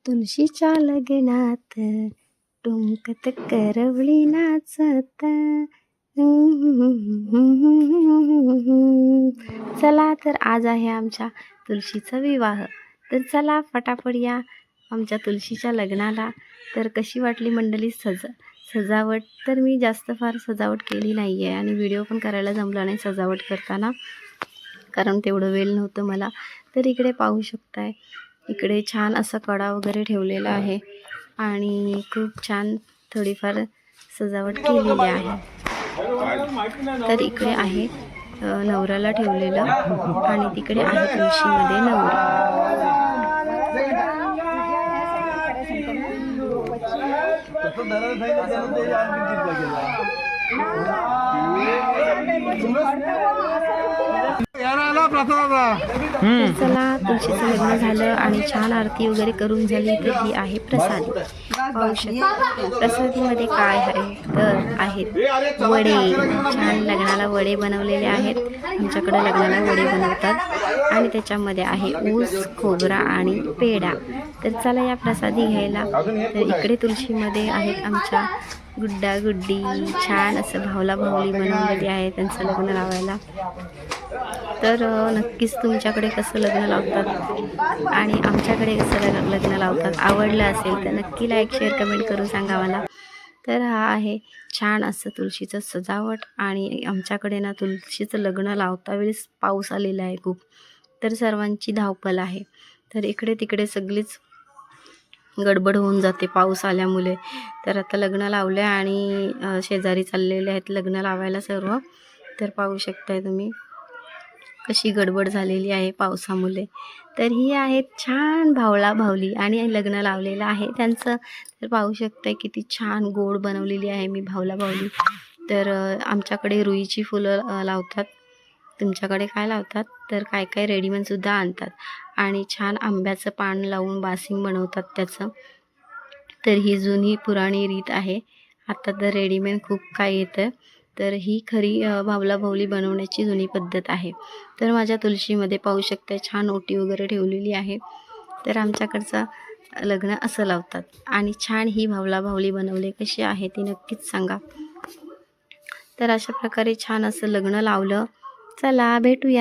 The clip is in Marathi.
तुळशीच्या लग्नात टुमकत करवली नाचत. चला तर आज आहे आमच्या तुळशीचा विवाह. तर चला फटाफट या आमच्या तुळशीच्या लग्नाला. तर कशी वाटली मंडळी सजावट. तर मी जास्त फार सजावट केली नाही आहे आणि व्हिडिओ पण करायला जमला नाही सजावट करताना, कारण तेवढं वेळ नव्हतं मला. तर इकडे पाहू शकताय, इकडे छान असा कडा वगैरे ठेवलेला आहे आणि खूप छान थोडीफार सजावट केलेली आहे. तर इकडे आहे नवऱ्याला ठेवलेलं आणि तिकडे आहे तुळशीमध्ये नवरी. चला तुळशीचं लग्न झालं आणि छान आरती वगैरे करून झाली. तर ही आहे प्रसादी. पाहू शकता प्रसादीमध्ये काय आहे, तर आहेत वडे. छान लग्नाला वडे बनवलेले आहेत. आमच्याकडे लग्नाला वडे बनवतात आणि त्याच्यामध्ये आहे ऊस, खोबरा आणि पेढा. तर चला या प्रसादी घ्यायला. तर इकडे तुळशीमध्ये आहेत आमच्या गुड्डा गुड्डी. छान असं भावला भावली बनवलेली आहे त्यांचं लग्न लावायला. तर नक्कीच तुमच्याकडे कसं लग्न लावतात आणि आमच्याकडे कसं लग्न लावतात, आवडलं असेल तर नक्की लाईक शेअर कमेंट करून सांगा मला. तर हा आहे छान असं तुळशीचं सजावट. आणि आमच्याकडे ना तुळशीचं लग्न लावता वेळेस पाऊस आलेला आहे खूप, तर सर्वांची धावपळ आहे. तर इकडे तिकडे सगळीच गडबड होऊन जाते पाऊस आल्यामुळे. तर आता लग्न लावलं आणि शेजारी चाललेले आहेत लग्न लावायला सर्व. तर पाहू शकताय तुम्ही कशी गडबड झालेली आहे पावसामुळे. तर ही आहेत छान भावला भावली आणि लग्न लावलेलं आहे त्यांचं. तर पाहू शकताय किती छान गोड बनवलेली आहे मी भावला भावली. तर आमच्याकडे रुईची फुलं लावतात, तुमच्याकडे काय लावतात? तर काय काय रेडीमेडसुद्धा आणतात आणि छान आंब्याचं पान लावून बासिंग बनवतात त्याचं. तर ही जुनी पुराणी रीत आहे. आता तर रेडीमेड खूप काय येतं. तर ही खरी भावला भावली बनवण्याची जुनी पद्धत आहे. तर माझ्या तुळशीमध्ये पाहू शकता छान ओटी वगैरे ठेवलेली आहे. तर आमच्याकडचं लग्न असं लावतात आणि छान ही भावला भावली बनवली. कशी आहे ती नक्कीच सांगा. तर अशा प्रकारे छान असं लग्न लावलं. चला भेटूया.